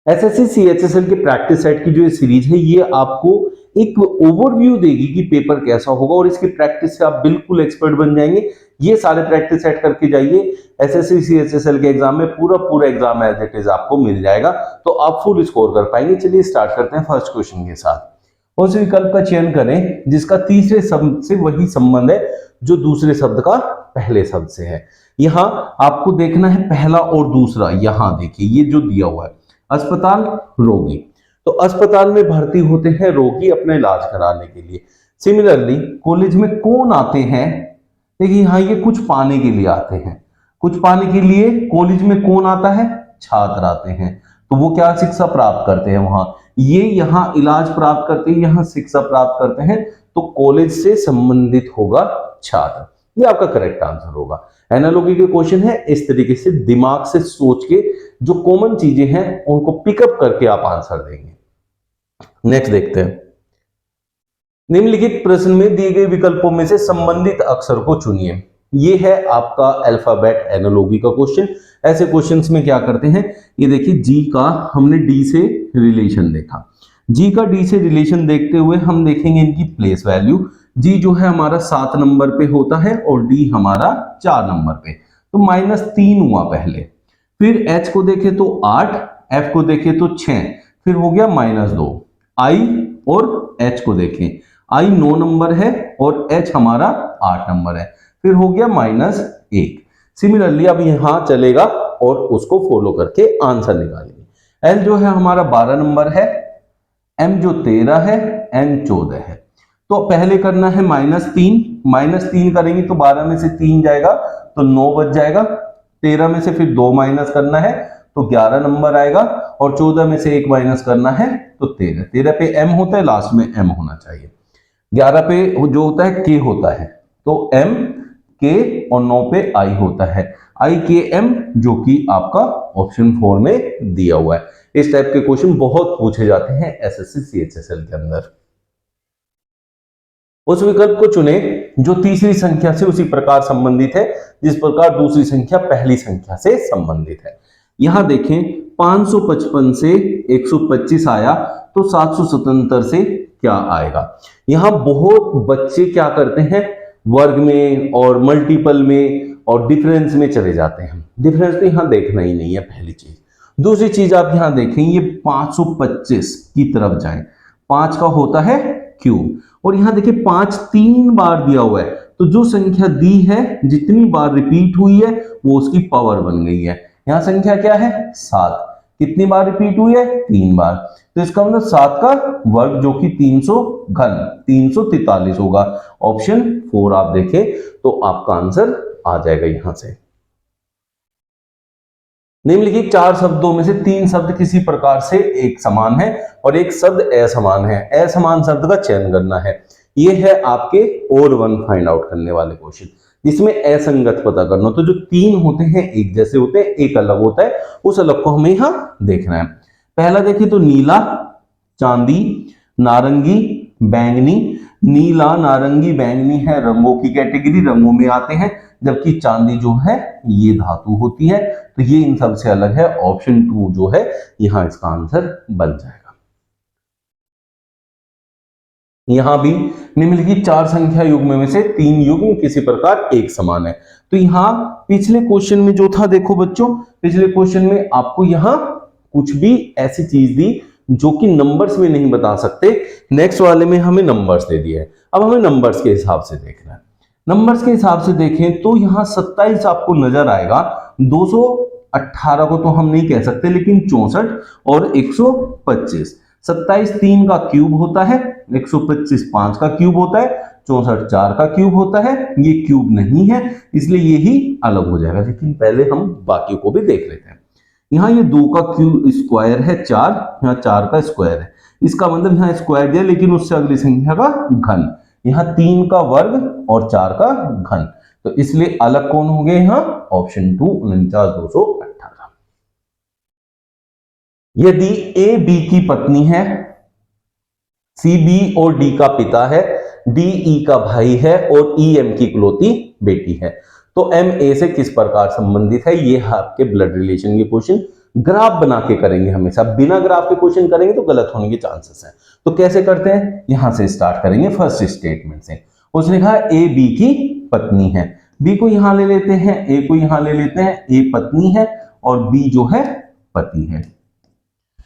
SSC CHSL के practice set की जो ये सीरीज है ये आपको एक ओवरव्यू देगी कि पेपर कैसा होगा और इसकी प्रैक्टिस से आप बिल्कुल एक्सपर्ट बन जाएंगे। ये सारे प्रैक्टिस सेट करके जाइए, एसएससी सीएचएसएल के एग्जाम में पूरा एग्जाम एज इट इज आपको मिल जाएगा, तो आप फुल स्कोर कर पाएंगे। चलिए स्टार्ट करते हैं फर्स्ट क्वेश्चन के साथ। उस विकल्प का चयन करें जिसका तीसरे शब्द से वही संबंध है जो दूसरे शब्द का पहले शब्द से है। यहां आपको देखना है पहला और दूसरा। यहां देखिए ये जो दिया हुआ है, अस्पताल, रोगी, तो अस्पताल में भर्ती होते हैं रोगी अपना इलाज कराने के लिए। सिमिलरली कॉलेज में कौन आते हैं, देखिए यहां ये कुछ पाने के लिए आते हैं, कुछ पाने के लिए कॉलेज में कौन आता है, छात्र आते हैं, तो वो क्या शिक्षा प्राप्त करते हैं वहां, ये यहां इलाज प्राप्त करते हैं, यहां शिक्षा प्राप्त करते हैं, तो कॉलेज से संबंधित होगा छात्र। ये आपका करेक्ट आंसर होगा। एनालॉजी के क्वेश्चन है, इस तरीके से दिमाग से सोच के जो कॉमन चीजें हैं उनको पिकअप करके आप आंसर देंगे। नेक्स्ट देखते हैं, निम्नलिखित प्रश्न में दिए गए विकल्पों में से संबंधित अक्षर को चुनिए। ये है आपका अल्फाबेट एनालॉजी का क्वेश्चन। ऐसे क्वेश्चंस में क्या करते हैं, ये देखिए जी का हमने डी से रिलेशन देखा, जी का डी से रिलेशन देखते हुए हम देखेंगे इनकी प्लेस वैल्यू। जी जो है हमारा 7 नंबर पे होता है और डी हमारा 4 नंबर पे, तो -3 हुआ पहले। फिर एच को देखें तो 8, एफ को देखें तो 6, फिर हो गया -2। आई और एच को देखें, आई 9 नंबर है और एच हमारा 8 नंबर है, फिर हो गया -1। सिमिलरली अब यहां चलेगा और उसको फॉलो करके आंसर निकालेंगे। एल जो है हमारा 12 नंबर है, एम जो 13 है, एन 14 है। तो पहले करना है -3 करेंगे तो 12 में से 3 जाएगा तो 9 बच जाएगा, 13 में से फिर 2 माइनस करना है तो 11 नंबर आएगा, और 14 में से 1 माइनस करना है तो 13 पे एम होता है, लास्ट में एम होना चाहिए। 11 पे जो होता है के होता है, तो एम के, और 9 पे आई होता है, आई के एम, जो कि आपका ऑप्शन 4 में दिया हुआ है। इस टाइप के क्वेश्चन बहुत पूछे जाते हैं एसएससी सीएचएसएल के अंदर। उस विकल्प को चुने जो तीसरी संख्या से उसी प्रकार संबंधित है जिस प्रकार दूसरी संख्या पहली संख्या से संबंधित है। यहां देखें 555 से 125 आया तो 777 से क्या आएगा। यहां बहुत बच्चे क्या करते हैं, वर्ग में और मल्टीपल में और डिफरेंस में चले जाते हैं। डिफरेंस तो यहां देखना ही नहीं है, पहली चीज। दूसरी चीज आप यहां देखें, ये 525 की तरफ जाएं, 5 का होता है क्यूब, और यहां देखिए 5 3 बार दिया हुआ है, तो जो संख्या दी है जितनी बार रिपीट हुई है वो उसकी पावर बन गई है। यहां संख्या क्या है 7, कितनी बार रिपीट हुई है 3 बार, तो इसका मतलब 7 का वर्ग जो कि 300 घन 343 होगा। ऑप्शन 4 आप देखें तो आपका आंसर आ जाएगा यहां से। निम्नलिखित 4 शब्दों में से 3 शब्द किसी प्रकार से एक समान है और एक शब्द असमान है। असमान शब्द का चयन करना है। ये है आपके और 1 फाइंड आउट करने वाले क्वेश्चन, जिसमें असंगत पता करना। तो जो 3 होते हैं एक जैसे होते हैं, एक अलग होता है, उस अलग को हमें यहां देखना है। पहला देखिए तो नीला, चांदी, नारंगी, बैंगनी। नीला, नारंगी, बैंगनी है रंगों की कैटेगरी, रंगों में आते हैं, जबकि चांदी जो है ये धातु होती है, तो ये इन सबसे अलग है। ऑप्शन 2 जो है यहां इसका आंसर बन जाएगा। यहां भी निम्नलिखित 4 संख्या युग्म में से 3 युग्म किसी प्रकार एक समान है। तो यहां पिछले क्वेश्चन में जो था, देखो बच्चों, पिछले क्वेश्चन में आपको यहां कुछ भी ऐसी चीज दी जो कि नंबर्स में नहीं बता सकते, नेक्स्ट वाले में हमें नंबर्स दे दिए हैं। अब हमें नंबर्स के हिसाब से देखना है। नंबर्स के हिसाब से देखें तो यहां 27 आपको नजर आएगा, 218 को तो हम नहीं कह सकते, लेकिन 64 और 125। 27 3 का क्यूब होता है, 125 5 का क्यूब होता है, 64 4 का क्यूब होता है। ये क्यूब नहीं है इसलिए ये ही अलग हो जाएगा, लेकिन पहले हम बाकी को भी देख लेते हैं। यहाँ ये 2 का क्यूब स्क्वायर है 4, यहाँ 4 का स्क्वायर है, इसका मतलब यहाँ स्क्वायर दिया लेकिन उससे अगली संख्या का घन। यहाँ 3 का वर्ग और 4 का घन, तो इसलिए अलग कौन हो गए यहाँ, ऑप्शन 2 49 218। यदि ए बी की पत्नी है, सी बी और डी का पिता है, डी ई का भाई है और ई एम की इकलौती बेटी है, तो एम ए से किस प्रकार संबंधित है। ये आपके ब्लड रिलेशन के क्वेश्चन ग्राफ बना के करेंगे हमेशा, बिना ग्राफ के क्वेश्चन करेंगे तो गलत होने के चांसेस हैं। तो कैसे करते हैं, यहां से स्टार्ट करेंगे फर्स्ट स्टेटमेंट से। उसने कहा ए बी की पत्नी है, बी को यहां ले लेते हैं, ए को यहां ले लेते हैं, ए पत्नी है और बी जो है पति है।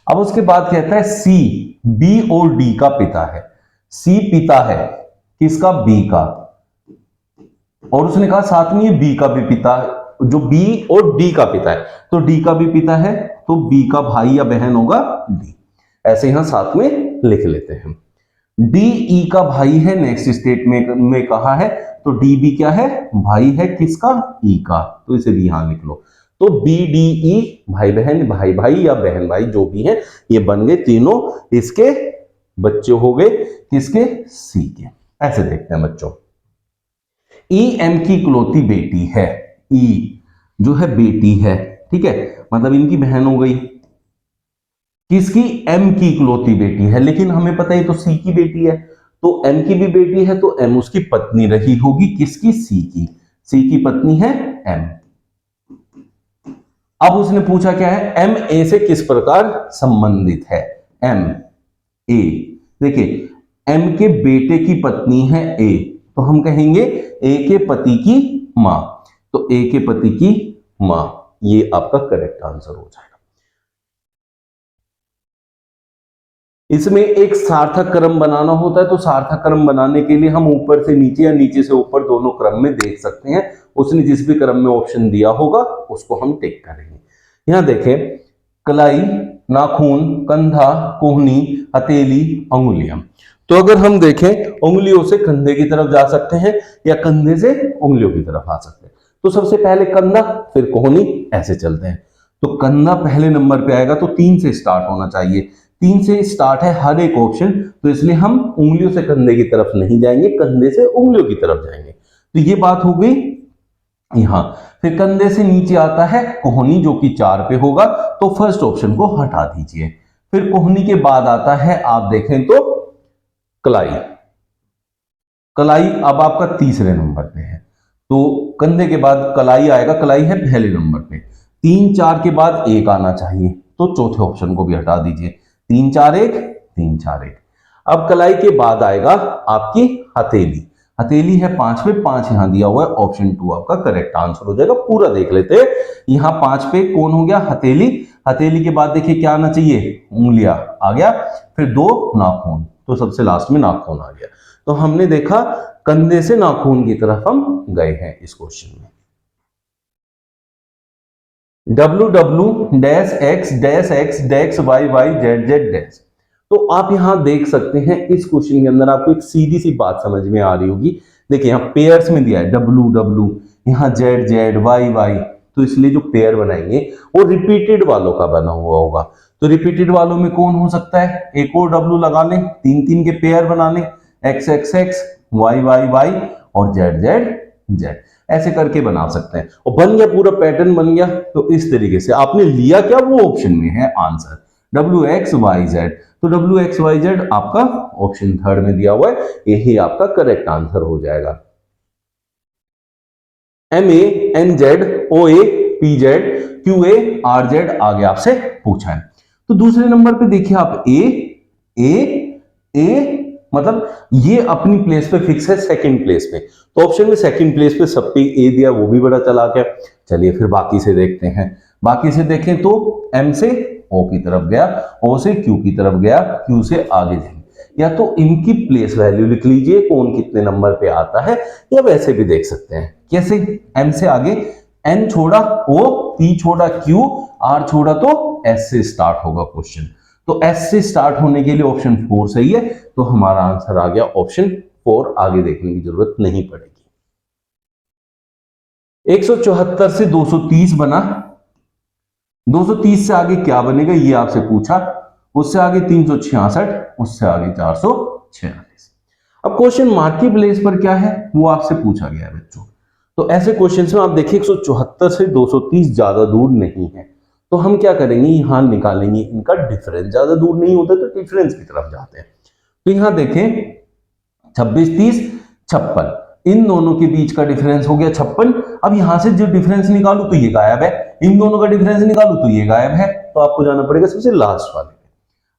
अब उसके बाद कहता है सी बी और डी का पिता है, सी पिता है किसका, बी का, और उसने कहा साथ में बी का भी पिता है, जो बी और डी का पिता है, तो डी का भी पिता है, तो बी का भाई या बहन होगा डी, ऐसे यहां साथ में लिख लेते हैं। डी ई का भाई है, नेक्स्ट स्टेटमेंट में कहा है, तो डी भी क्या है, भाई है किसका, ई का, तो इसे भी यहां लिख लो। तो बी डी ई भाई बहन, भाई भाई या बहन भाई जो भी है, ये बन गए तीनों इसके बच्चे हो गए, किसके, सी के। ऐसे देखते हैं बच्चों, ई एम की इकलौती बेटी है, ई जो है बेटी है, ठीक है, मतलब इनकी बहन हो गई, किसकी, एम की इकलौती बेटी है, लेकिन हमें पता है तो सी की बेटी है, तो एम की भी बेटी है, तो एम उसकी पत्नी रही होगी, किसकी, सी की, सी की पत्नी है एम। अब उसने पूछा क्या है, एम ए से किस प्रकार संबंधित है, एम ए, देखिए एम के बेटे की पत्नी है ए, तो हम कहेंगे ए के पति की मां, तो ए के पति की मां, ये आपका करेक्ट आंसर हो जाएगा। इसमें एक सार्थक क्रम बनाना होता है, तो सार्थक क्रम बनाने के लिए हम ऊपर से नीचे या नीचे से ऊपर दोनों क्रम में देख सकते हैं, उसने जिस भी क्रम में ऑप्शन दिया होगा उसको हम टिक करेंगे। यहां देखें, कलाई, नाखून, कंधा, कोहनी, हथेली, अंगुलियां, तो अगर हम देखें उंगलियों से कंधे की तरफ जा सकते हैं या कंधे से उंगलियों की तरफ आ सकते हैं, तो सबसे पहले कंधा फिर कोहनी, ऐसे चलते हैं। तो कंधा पहले नंबर पे आएगा, तो 3 से स्टार्ट होना चाहिए, 3 से स्टार्ट है हर एक ऑप्शन, तो इसलिए हम उंगलियों से कंधे की तरफ नहीं जाएंगे, कंधे से उंगलियों की तरफ जाएंगे। तो ये बात हो गई यहां। फिर कंधे से नीचे आता है कोहनी, जो कि 4 पे होगा, तो फर्स्ट ऑप्शन को हटा दीजिए। फिर कोहनी के बाद आता है, आप देखें तो कलाई, कलाई अब आपका तीसरे नंबर पे है, तो कंधे के बाद कलाई आएगा, कलाई है पहले नंबर पे, 3 4 के बाद 1 आना चाहिए, तो चौथे ऑप्शन को भी हटा दीजिए, 3 4 1 3 4 1। अब कलाई के बाद आएगा आपकी हथेली, हथेली है 5 पे, 5 यहां दिया हुआ है, ऑप्शन 2 आपका करेक्ट आंसर हो जाएगा। पूरा देख लेते हैं, यहां 5 पे कौन हो गया, हथेली, हथेली के बाद देखिए क्या आना चाहिए, उंगलियां आ गया, फिर 2 नाखून, तो सबसे लास्ट में नाखून आ गया। तो हमने देखा कंधे से नाखून की तरफ हम गए हैं इस क्वेश्चन में। W W dash X dash Y Y Z Z dash, तो आप यहां देख सकते हैं इस क्वेश्चन के अंदर आपको एक सीधी सी बात समझ में आ रही होगी। देखिए यहां पेयर्स में दिया है डब्ल्यू डब्ल्यू, यहां जेड जेड वाई वाई, तो इसलिए जो पेयर बनाएंगे वो रिपीटेड वालों का बना हुआ होगा। तो रिपीटेड वालों में कौन हो सकता है, एक और डब्ल्यू लगा लें, 3 3 के पेयर बना लें, X X X, Y Y Y और जेड जेड जेड, ऐसे करके बना सकते हैं, और बन गया, पूरा पैटर्न बन गया। तो इस तरीके से आपने लिया क्या, वो ऑप्शन में है answer W X Y Z, तो डब्ल्यू एक्स वाई जेड आपका ऑप्शन 3 में दिया हुआ है, यही आपका करेक्ट आंसर हो जाएगा। M A N Z O A P Z Q A R Z आगे आपसे पूछा है। तो दूसरे नंबर पे देखिए आप ए मतलब ये अपनी प्लेस पे फिक्स है, सेकंड प्लेस पे, तो ऑप्शन में सेकंड प्लेस पे सब पे ए दिया, वो भी बड़ा चला गया। चलिए फिर बाकी से देखते हैं, बाकी से देखें तो एम से ओ की तरफ गया, ओ से क्यू की तरफ गया, क्यू से आगे जाएंगे, या तो इनकी प्लेस वैल्यू लिख लीजिए कौन कितने नंबर पे आता है, या वैसे भी देख सकते हैं। कैसे, एम से आगे एन छोड़ा ओ, पी छोड़ा क्यू, आर छोड़ा तो एस से स्टार्ट होगा क्वेश्चन, तो एस से स्टार्ट होने के लिए ऑप्शन 4 सही है, तो हमारा आंसर आ गया ऑप्शन 4, आगे देखने की जरूरत नहीं पड़ेगी। 174 से 230 बना, 230 से आगे क्या बनेगा ये आपसे पूछा, उससे आगे 366, उससे आगे 446। अब क्वेश्चन मार्क की प्लेस पर क्या है वो आपसे पूछा गया है बच्चों। तो ऐसे क्वेश्चंस में आप देखिए 174 से 230 ज्यादा दूर नहीं है, तो हम क्या करेंगे, यहां निकालेंगे इनका डिफरेंस, ज्यादा दूर नहीं होता तो डिफरेंस की तरफ जाते हैं। तो यहां देखें 26 30 56, इन दोनों के बीच का डिफरेंस हो गया 56। अब यहां से जो डिफरेंस निकालू तो ये गायब है, इन दोनों का डिफरेंस निकालू तो ये गायब है, तो आपको जाना पड़ेगा सबसे लास्ट वाले पे।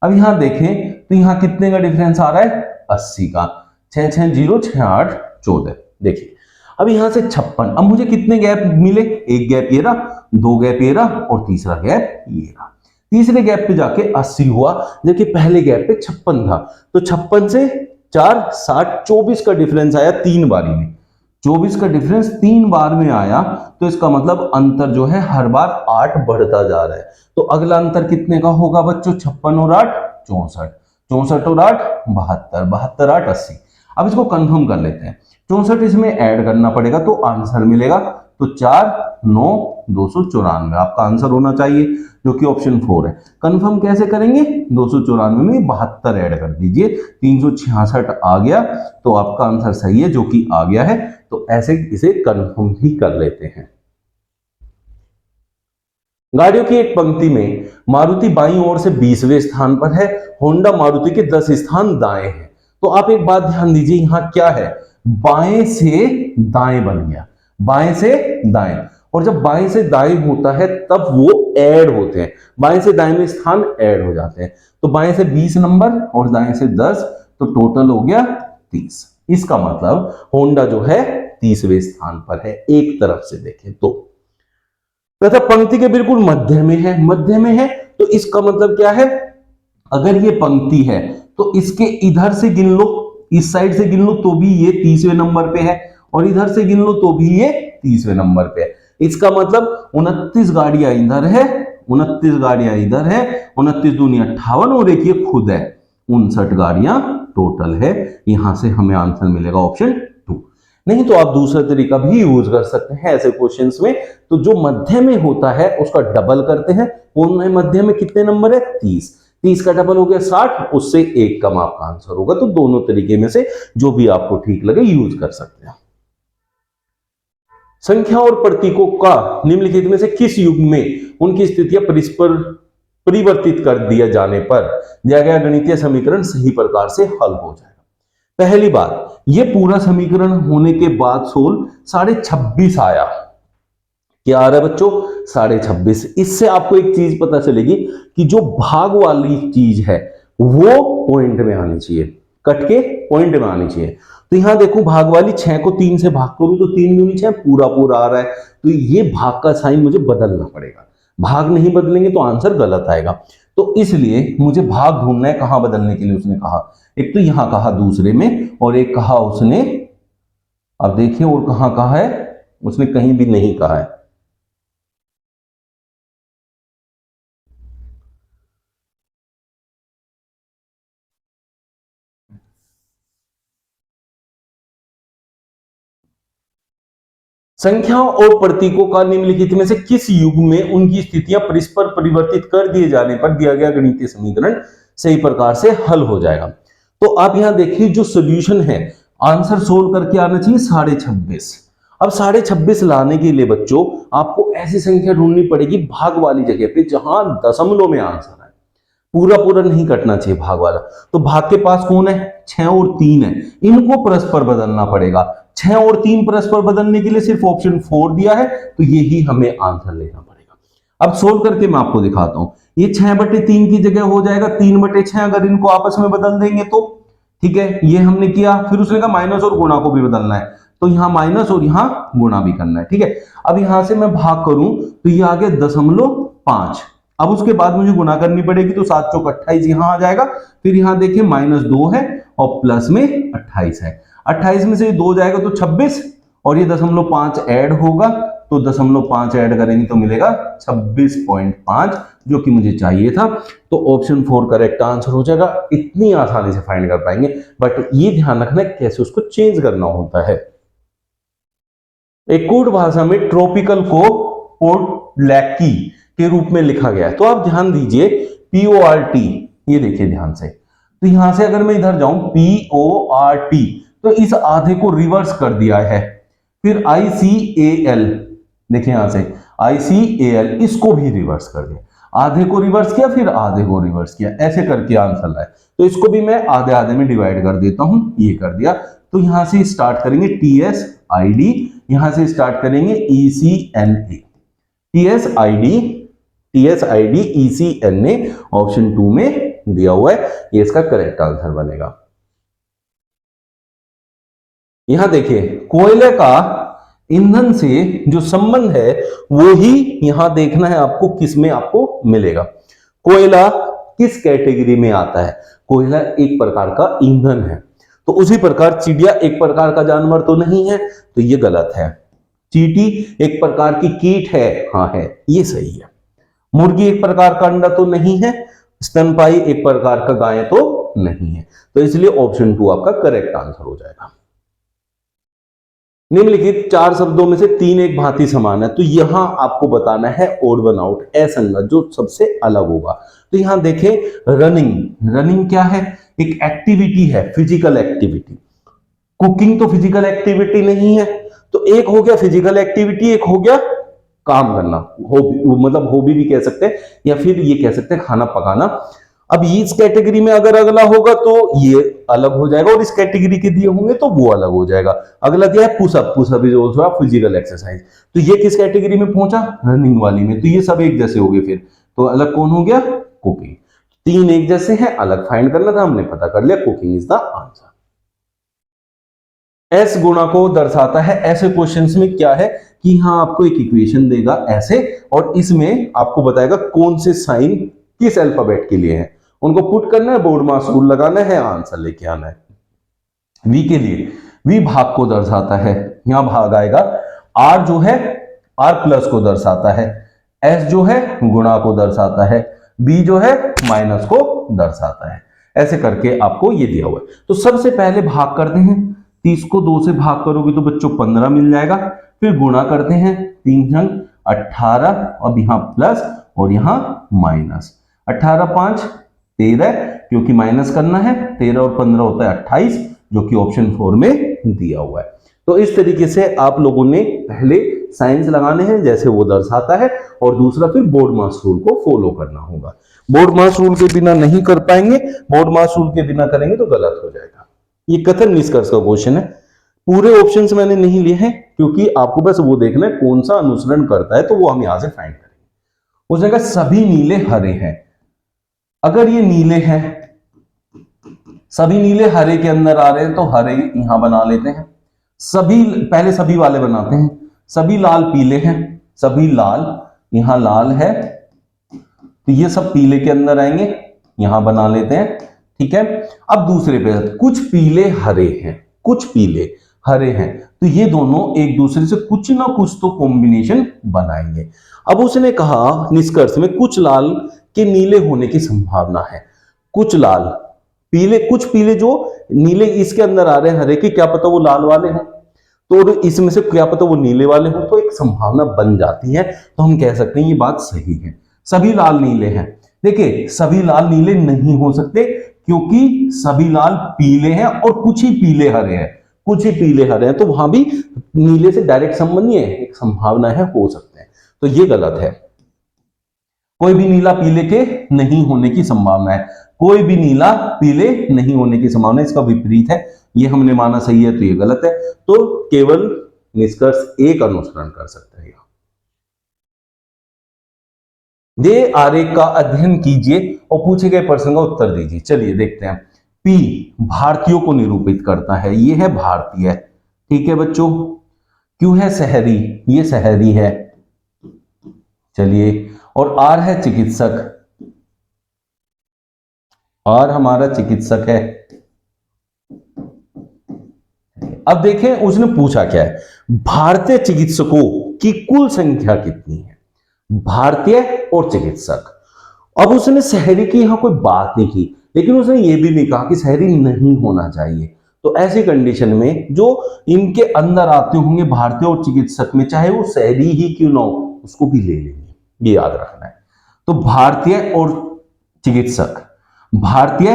अब यहां देखें तो यहां कितने का डिफरेंस आ रहा है, 80 का, 6 6 0 6 8 14। देखिए अब यहां से 56, अब मुझे कितने गैप मिले, एक गैप ये रहा, दो गैप ये रहा और तीसरा गैप ये रहा। तीसरे गैप पे जाके 80 हुआ, जबकि पहले गैप पे 56 था, तो 56 से 4 60 24 का डिफरेंस आया 3 बारी में, 24 का डिफरेंस 3 बार में आया, तो इसका मतलब अंतर जो है हर बार 8 बढ़ता जा रहा है। तो अगला अंतर कितने का होगा बच्चों, 56 और 8 64, 64 और 8 72, 72 8 80। अब इसको कंफर्म कर लेते हैं, 64 इसमें ऐड करना पड़ेगा तो आंसर मिलेगा, तो 4 9 294 आपका आंसर होना चाहिए, जो कि ऑप्शन 4 है। कंफर्म कैसे करेंगे, 294 में 72 ऐड कर दीजिए, 366 आ गया, तो आपका आंसर सही है, जो कि आ गया है। तो ऐसे इसे कंफर्म भी कर लेते हैं। गाड़ियों की एक पंक्ति में मारुति बाईं ओर से 20वें स्थान पर है, होंडा मारुति के 10 स्थान दाएं हैं। तो आप एक बात ध्यान दीजिए, यहां क्या है, बाएं से दाएं बन गया, बाएं से दाएं, और जब बाएं से दाएं होता है तब वो ऐड होते हैं, बाएं से दाएं में स्थान ऐड हो जाते हैं। तो बाएं से 20 नंबर और दाएं से 10, तो टोटल हो गया 30। इसका मतलब होंडा जो है 30वें स्थान पर है, एक तरफ से देखें तो। तथा पंक्ति के बिल्कुल मध्य में है, मध्य में है, तो इसका मतलब क्या है, अगर ये पंक्ति है तो इसके इधर से गिन लो, इस साइड से गिन लो तो भी ये 30वें नंबर पे है, और इधर से गिन लो तो भी ये 30वें नंबर पे है। इसका मतलब 29 गाड़ियां इधर है, 29 गाड़ियां इधर है, 29 दूनी 58 और एक ये खुद है, 59 गाड़ियां टोटल है। यहां से हमें आंसर मिलेगा ऑप्शन 2। नहीं तो आप दूसरा तरीका भी यूज कर सकते हैं ऐसे क्वेश्चंस में। तो जो मध्य में होता है उसका डबल करते हैं, मध्य में कितने नंबर है, 30, 30 का डबल हो गया 60, उससे एक कम आपका आंसर होगा। तो दोनों तरीके में से जो भी आपको ठीक लगे यूज कर सकते हैं। संख्या और प्रतीकों का निम्नलिखित में से किस युग में उनकी स्थितियां परस्पर परिवर्तित कर दिया जाने पर दिया गया गणितीय समीकरण सही प्रकार से हल हो जाएगा। पहली बात, ये पूरा समीकरण होने के बाद सोल 26.5 आया, क्या आ रहा है बच्चों, 26.5। इससे आपको एक चीज पता चलेगी कि जो भाग वाली चीज है वो पॉइंट में आनी चाहिए, कट के पॉइंट में आनी चाहिए। तो यहां देखो भाग वाली 6 को 3 से भाग करूं तो 3 दूनी 6 पूरा पूरा आ रहा है, तो ये भाग का साइन मुझे बदलना पड़ेगा, भाग नहीं बदलेंगे तो आंसर गलत आएगा। तो इसलिए मुझे भाग ढूंढना है, कहां बदलने के लिए उसने कहा, एक तो यहां कहा दूसरे में, और एक कहा उसने, अब देखिए और कहां कहा है, उसने कहीं भी नहीं कहा है। संख्याओं और प्रतीकों का निम्नलिखित में से किस युग में उनकी स्थितियां परस्पर परिवर्तित कर दिए जाने पर दिया गया गणितीय समीकरण सही प्रकार से हल हो जाएगा। तो आप यहां देखिए जो सॉल्यूशन है, आंसर सोल्व करके आना चाहिए 26.5। अब 26.5 लाने के लिए बच्चों आपको ऐसी संख्या ढूंढनी पड़ेगी भाग वाली जगह पे जहां दशमलव में आंसर है, पूरा पूरा नहीं कटना चाहिए भाग वाला। तो भाग के पास कौन है, 6 और 3 है, इनको परस्पर बदलना पड़ेगा। 6 और 3 परस्पर बदलने के लिए सिर्फ ऑप्शन 4 दिया है, तो यही हमें आंसर लेना पड़ेगा। अब सोल्व करके मैं आपको दिखाता हूं, ये 6/3 की जगह हो जाएगा 3/6, अगर इनको आपस में बदल देंगे तो ठीक है, ये हमने किया। फिर उसने कहा माइनस और गुणा को भी बदलना है, तो यहां माइनस और यहां गुणा भी करना है, ठीक है। अब यहां से मैं भाग करूं तो ये आ गया 0.5, अब उसके बाद मुझे गुणा करनी पड़ेगी, तो 7 चौक 28 यहां आ जाएगा। फिर यहां देखिए -2 है और प्लस में 28 है, 28 में से 2 जाएगा तो 26, और ये 0.5 ऐड होगा, तो 0.5 ऐड करेंगे तो मिलेगा 26.5, जो कि मुझे चाहिए था। तो ऑप्शन 4 करेक्ट आंसर हो जाएगा। इतनी आसानी से फाइंड कर पाएंगे, बट ये ध्यान रखना कैसे उसको चेंज करना होता है। एक कोड भाषा में ट्रॉपिकल को पोर्टलैकी के रूप में लिखा गया है। तो आप ध्यान दीजिए PORT, ये देखिए ध्यान से, तो यहां से अगर मैं इधर जाऊं PORT, तो इस आधे को रिवर्स कर दिया है। फिर ICAL, देखिए यहां से ICAL, इसको भी रिवर्स कर दिया, आधे को रिवर्स किया फिर आधे को रिवर्स किया, ऐसे करके आंसर लाए। तो इसको भी मैं आधे आधे में डिवाइड कर देता हूं, ये कर दिया। तो यहां से स्टार्ट करेंगे TSID, यहां से स्टार्ट करेंगे ECNA, TSID ECNA ऑप्शन 2 में दिया हुआ है, ये इसका करेक्ट आंसर बनेगा। यहां देखिए कोयले का ईंधन से जो संबंध है वो ही यहां देखना है आपको, किस में आपको मिलेगा। कोयला किस कैटेगरी में आता है? कोयला एक प्रकार का ईंधन है, तो उसी प्रकार चिड़िया एक प्रकार का जानवर तो नहीं है, तो ये गलत है। चींटी एक प्रकार की कीट है, हाँ है, ये सही है। मुर्गी एक प्रकार का अंडा तो नहीं है, स्तनपायी एक प्रकार का गाय तो नहीं है, तो इसलिए ऑप्शन 2 आपका करेक्ट आंसर हो जाएगा। निम्नलिखित 4 शब्दों में से 3 एक भांति समान है, तो यहां आपको बताना है ओड वन आउट, असंगत, जो सबसे अलग होगा। तो यहां देखें रनिंग क्या है? एक एक्टिविटी है, फिजिकल एक्टिविटी। कुकिंग तो फिजिकल एक्टिविटी नहीं है, तो एक हो गया फिजिकल एक्टिविटी, एक हो गया काम करना, हॉबी, मतलब हॉबी भी कह सकते हैं, या फिर ये कह सकते हैं खाना पकाना। अब इस कैटेगरी में अगर अगला होगा तो ये अलग हो जाएगा, और इस कैटेगरी के दिए होंगे तो वो अलग हो जाएगा। अगला दिया है pushup is also physical exercise, तो ये किस कैटेगरी में पहुंचा? रनिंग वाली में, तो ये सब एक जैसे हो गए। फिर तो अलग कौन हो गया? कुकिंग। 3 एक जैसे हैं, अलग फाइंड करना था, हमने पता कर लिया, cooking is the answer. S गुणा को दर्शाता है, ऐसे क्वेश्चंस में क्या है कि हाँ आपको एक इक्वेशन देगा ऐसे, और इसमें आपको बताएगा कौन से साइन किस अल्फाबेट के लिए है, उनको पुट करना है, बोर्ड मास रूल लगाना है, आंसर लेके आना है। वी के लिए, वी भाग को दर्शाता है, यहां भाग आएगा। आर जो है आर प्लस को दर्शाता है, एस जो है गुणा को दर्शाता है, बी जो है माइनस को दर्शाता है। ऐसे करके आपको ये दिया हुआ है। तो सबसे पहले भाग करते हैं, 30 को 2 से भाग करोगे तो बच्चों 15 मिल जाएगा। फिर गुणा करते हैं, 3 जंग 18, अब यहां प्लस और यहां माइनस, 18 5 13, क्योंकि माइनस करना है, 13 और 15 होता है 28, जो कि ऑप्शन 4 में दिया हुआ है। तो इस तरीके से आप लोगों ने पहले साइंस लगाने हैं जैसे वो दर्शाता है, और दूसरा फिर बोर्ड मास रूल को फॉलो करना होगा। बोर्ड मास रूल के बिना नहीं कर पाएंगे, बोर्ड मास रूल के बिना करेंगे तो गलत हो जाएगा। ये कथन निष्कर्ष का क्वेश्चन है। पूरे ऑप्शंस मैंने नहीं लिए हैं, क्योंकि आपको बस वो देखना है कौन सा अनुसरण करता है, तो वो हम यहां से फाइंड करेंगे। हो जाएगा सभी नीले हरे हैं। अगर ये नीले हैं, सभी नीले हरे के अंदर आ रहे हैं, तो हरे यहां बना लेते हैं। सभी पहले सभी वाले बनाते हैं। सभी लाल पीले हैं, सभी लाल, यहां लाल है, तो ये सब पीले के अंदर आएंगे, यहां बना लेते हैं। ठीक है, अब दूसरे पे कुछ पीले हरे हैं, कुछ पीले हरे हैं, तो ये दोनों एक दूसरे से कुछ ना कुछ तो कॉम्बिनेशन बनाएंगे। अब उसने कहा निष्कर्ष में कुछ लाल के नीले होने की संभावना है। कुछ लाल पीले, कुछ पीले जो नीले इसके अंदर आ रहे हैं हरे के, क्या पता वो लाल वाले हों, तो इसमें से क्या पता वो नीले वाले हों, तो एक संभावना बन जाती है। तो हम कह सकते हैं ये बात सही है, सभी लाल नीले हैं। देखिए सभी लाल नीले नहीं हो सकते, क्योंकि सभी लाल पीले हैं और कुछ ही पीले हरे हैं, कुछ ही पीले हरे हैं, तो वहां भी नीले से डायरेक्ट संबंध नहीं है, एक संभावना है, हो सकते हैं, तो ये गलत है। कोई भी नीला पीले के नहीं होने की संभावना है, कोई भी नीला पीले नहीं होने की संभावना, इसका विपरीत है, ये हमने माना सही है, तो ये गलत है। तो केवल निष्कर्ष एक अनुसरण कर सकते हैं। दे आरेख का अध्ययन कीजिए और पूछे गए प्रश्न का उत्तर दीजिए। चलिए देखते हैं। पी भारतीयों को निरूपित करता है, ये है भारतीय, ठीक है बच्चों। क्यू है शहरी, ये शहरी है, चलिए। और आर है चिकित्सक, आर हमारा चिकित्सक है। अब देखें उसने पूछा क्या है, भारतीय चिकित्सकों की कुल संख्या कितनी है, भारतीय और चिकित्सक। अब उसने शहरी की यहां कोई बात नहीं की, लेकिन उसने ये भी नहीं कहा कि शहरी नहीं होना चाहिए। तो ऐसी कंडीशन में जो इनके अंदर आते होंगे भारतीय और चिकित्सक में, चाहे वो शहरी ही क्यों ना हो, उसको भी ले लेंगे, ये याद रखना है। तो भारतीय और चिकित्सक, भारतीय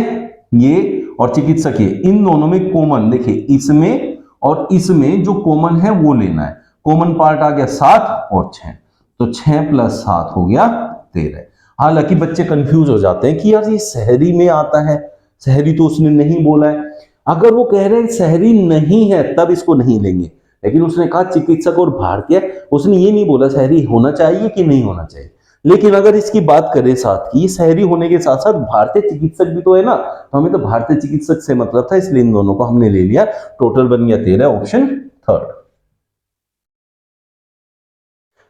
ये और चिकित्सक ये, इन दोनों में कॉमन, देखिए इसमें और इसमें जो कॉमन है वो लेना है। कॉमन पार्ट आ गया 7 और 6, तो 6 + 7 हो गया 13। हालांकि बच्चे कंफ्यूज हो जाते हैं कि यार ये शहरी में आता है, शहरी तो उसने नहीं बोला है। अगर वो कह रहे हैं शहरी नहीं है तब इसको नहीं लेंगे, लेकिन उसने कहा चिकित्सक और भारतीय, उसने ये नहीं बोला शहरी होना चाहिए कि नहीं होना चाहिए। लेकिन अगर इसकी बात करें साथ की, शहरी होने के साथ साथ भारतीय चिकित्सक भी तो है ना, तो हमें तो भारतीय चिकित्सक से मतलब था, इसलिए इन दोनों को हमने ले लिया। टोटल बन गया 13, ऑप्शन थर्ड।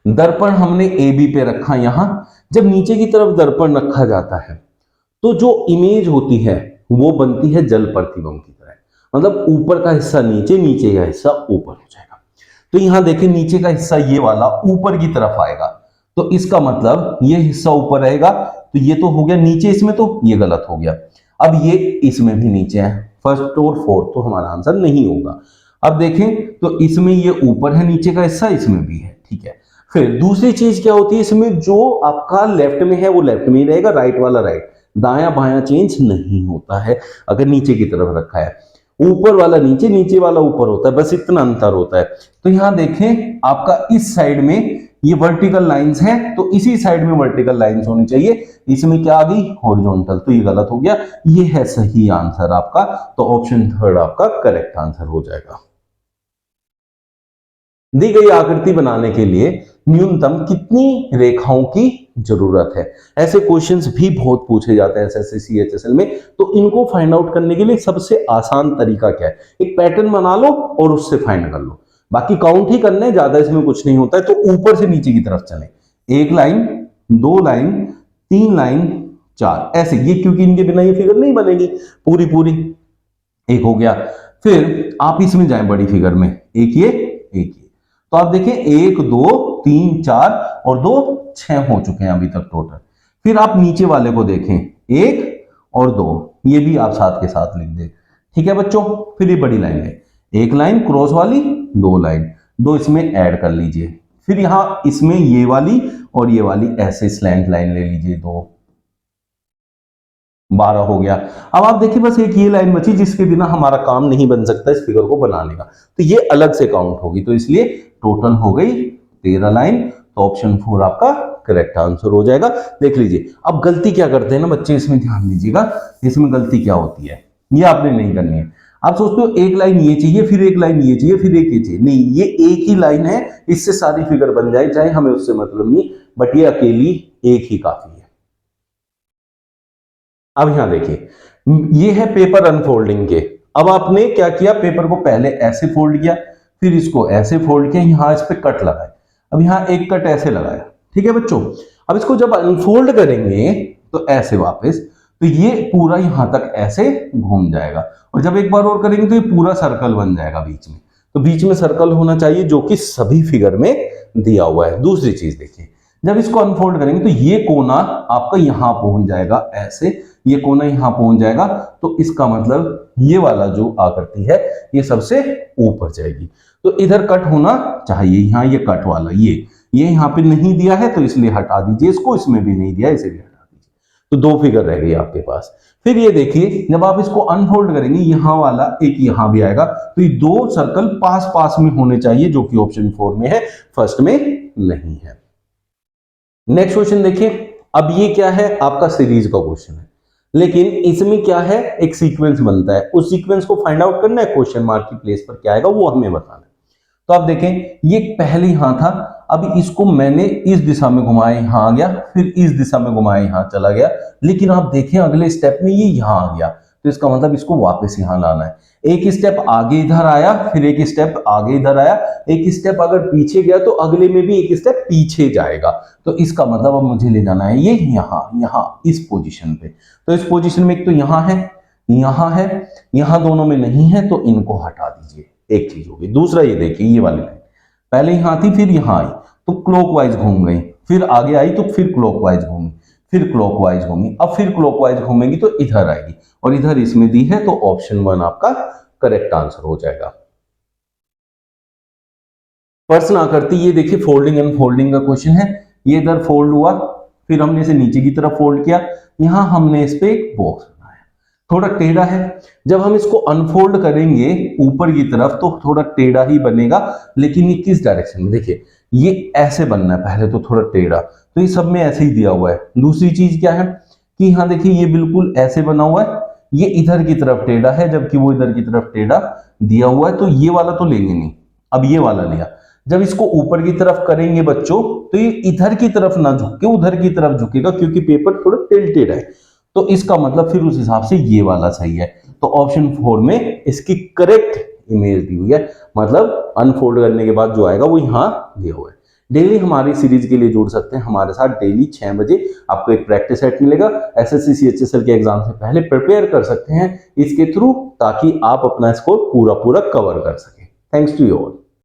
दर्पण हमने ए बी पे रखा। यहां जब नीचे की तरफ दर्पण रखा जाता है तो जो इमेज होती है वो बनती है जल प्रतिबिंब की तरह, मतलब ऊपर का हिस्सा नीचे, नीचे का हिस्सा ऊपर हो जाएगा। तो यहां देखिए नीचे का हिस्सा ये वाला ऊपर की तरफ आएगा, तो इसका मतलब ये हिस्सा ऊपर रहेगा, तो ये तो हो गया नीचे, इसमें तो ये गलत हो गया। अब ये इसमें भी नीचे है, फर्स्ट और फोर्थ, तो हमारा आंसर नहीं होगा। अब देखें तो इसमें ये ऊपर है नीचे का हिस्सा, इसमें भी है, ठीक है। फिर दूसरी चीज क्या होती है, इसमें जो आपका लेफ्ट में है वो लेफ्ट में ही रहेगा, राइट वाला राइट, दाया बायां चेंज नहीं होता है अगर नीचे की तरफ रखा है। ऊपर वाला नीचे, नीचे वाला ऊपर होता है, बस इतना अंतर होता है। तो यहां देखें आपका इस साइड में ये वर्टिकल लाइंस हैं, तो इसी साइड में वर्टिकल लाइंस होनी चाहिए, इसमें क्या आ गई हॉरिजॉन्टल, तो ये गलत हो गया। ये है सही आंसर आपका, तो ऑप्शन थर्ड आपका करेक्ट आंसर हो जाएगा। दी गई आकृति बनाने के लिए न्यूनतम कितनी रेखाओं की जरूरत है। ऐसे क्वेश्चंस भी बहुत पूछे जाते हैं एसएससी सीएचएसएल में, तो इनको फाइंड आउट करने के लिए सबसे आसान तरीका क्या है, एक पैटर्न बना लो और उससे फाइंड कर लो, बाकी काउंट ही करना है, ज्यादा इसमें कुछ नहीं होता है। तो ऊपर से नीचे की तरफ चले, एक लाइन, दो लाइन, तीन लाइन, चार, ऐसे ये, क्योंकि इनके बिना ये फिगर नहीं बनेगी पूरी पूरी। एक हो गया, फिर आप इसमें जाएं बड़ी फिगर में, एक ये, तो आप देखें 1 2 3 4 और 2 6 हो चुके हैं अभी तक टोटल। फिर आप नीचे वाले को देखें, 1 और 2, ये भी आप साथ के साथ लिख दें, ठीक है बच्चों। फिर ये बड़ी लाइन है, एक लाइन क्रॉस वाली, दो लाइन, दो इसमें ऐड कर लीजिए। फिर यहां इसमें ये वाली और ये वाली ऐसे स्लैंट लाइन ले लीजिए, दो, 12 हो गया। अब आप देखिए बस एक ये लाइन बची जिसके बिना हमारा काम नहीं बन सकता इस फिगर को बनाने का, तो ये अलग से काउंट होगी, तो इसलिए टोटल हो गई 13 लाइन, तो ऑप्शन 4 आपका करेक्ट आंसर हो जाएगा। देख लीजिए अब गलती क्या करते हैं ना बच्चे, इसमें ध्यान दीजिएगा, इसमें गलती क्या होती है, ये आपने नहीं करनी है। आप सोचते हो एक लाइन ये चाहिए, फिर एक लाइन ये चाहिए, फिर एक ये चाहिए, नहीं, ये एक ही लाइन है, इससे सारी फिगर बन जाए, चाहे हमें उससे मतलब नहीं, बट ये अकेली एक ही काफी है। अब यहां देखिए ये है पेपर अनफोल्डिंग के। अब आपने क्या किया, पेपर को पहले ऐसे फोल्ड किया, फिर इसको ऐसे फोल्ड किया, यहां इस पे कट लगाए, अब यहां एक कट ऐसे लगाया, ठीक है बच्चों। अब इसको जब अनफोल्ड करेंगे तो ऐसे वापस, तो ये पूरा यहां तक ऐसे घूम जाएगा, और जब एक बार और करेंगे तो ये पूरा सर्कल बन जाएगा बीच में। तो बीच में सर्कल होना चाहिए जो कि सभी फिगर में दिया हुआ है। दूसरी चीज देखिए, जब इसको अनफोल्ड करेंगे तो ये कोना आपका यहां पहुंच जाएगा ऐसे, ये कोना यहां पहुंच जाएगा, तो इसका मतलब ये वाला जो आकृति है ये सबसे ऊपर जाएगी। तो इधर कट होना चाहिए, यहां ये कट वाला ये यहां पे नहीं दिया है, तो इसलिए हटा दीजिए इसको, इसमें भी नहीं दिया, इसे भी हटा दीजिए, तो दो फिगर रह गई आपके पास। फिर ये देखिए जब आप इसको अनफोल्ड करेंगे, यहां वाला एक यहां भी आएगा, तो ये दो सर्कल पास पास में होने चाहिए, जो कि ऑप्शन 4 में है, फर्स्ट में नहीं है। नेक्स्ट क्वेश्चन देखिए, अब ये क्या है, आपका सीरीज का क्वेश्चन है, लेकिन इसमें क्या है, एक सीक्वेंस बनता है, उस सीक्वेंस को फाइंड आउट करना है, क्वेश्चन मार्क की प्लेस पर क्या आएगा वो हमें बताना है। तो आप देखें ये पहले यहां था, अब इसको मैंने इस दिशा में घुमाया, यहां आ गया, फिर इस दिशा में घुमाया, यहां चला गया, लेकिन आप देखें अगले स्टेप में ये यहां आ गया, तो इसका मतलब इसको वापस यहां लाना है। एक स्टेप आगे इधर आया, फिर एक स्टेप आगे इधर आया, एक स्टेप अगर पीछे गया तो अगले में भी एक स्टेप पीछे जाएगा, तो इसका मतलब अब मुझे ले जाना है ये यहां इस पोजीशन पे। तो इस पोजीशन में एक तो यहां है, यहां दोनों में नहीं है, तो इनको हटा दीजिए, एक चीज होगी। दूसरा ये देखिए ये वाली लाइन पहले यहां थी, फिर यहां आई, तो क्लॉकवाइज घूम गई, फिर आगे आई तो फिर क्लॉकवाइज घूमी, फिर क्लॉकवाइज घूमी, अब फिर क्लॉकवाइज घूमेगी तो इधर आएगी, और इधर इसमें दी है, तो ऑप्शन 1 आपका करेक्ट आंसर हो जाएगा। प्रश्न आकृति ये देखिए फोल्डिंग एंड फोल्डिंग का क्वेश्चन है, ये इधर फोल्ड हुआ, फिर हमने इसे नीचे की तरफ फोल्ड किया, यहां हमने इस पे एक बॉक्स बनाया, थोड़ा टेढ़ा है, जब हम इसको अनफोल्ड करेंगे ऊपर की तरफ तो थोड़ा टेढ़ा ही बनेगा, लेकिन ये किस डायरेक्शन में, देखिए ये ऐसे बनना है पहले, तो थोड़ा टेढ़ा, तो ये सब में ऐसे ही दिया हुआ है। दूसरी चीज क्या है कि यहां देखिए ये बिल्कुल ऐसे बना हुआ है, ये इधर की तरफ टेढ़ा है, जबकि वो इधर की तरफ टेढ़ा दिया हुआ है, तो ये वाला तो लेंगे नहीं, अब ये वाला लिया, जब इसको ऊपर की तरफ करेंगे बच्चों तो ये इधर की तरफ ना झुक के उधर की तरफ झुकेगा, क्योंकि पेपर थोड़ा टिल्टेड है। तो इसका मतलब फिर उस हिसाब से ये वाला सही है। तो ऑप्शन 4 में इसकी करेक्ट इमेज दी हुई है, मतलब अनफोल्ड करने के बाद जो आएगा वो यहाँ दिया हुआ है। डेली हमारी सीरीज के लिए जुड़ सकते हैं हमारे साथ, डेली 6 बजे आपको एक प्रैक्टिस सेट मिलेगा। एसएससी सीएचएसएल के एग्जाम से पहले प्रिपेयर कर सकते हैं इसके थ्रू, ताकि आप अपना स्कोर पूरा कवर कर सकें। Thanks to you all.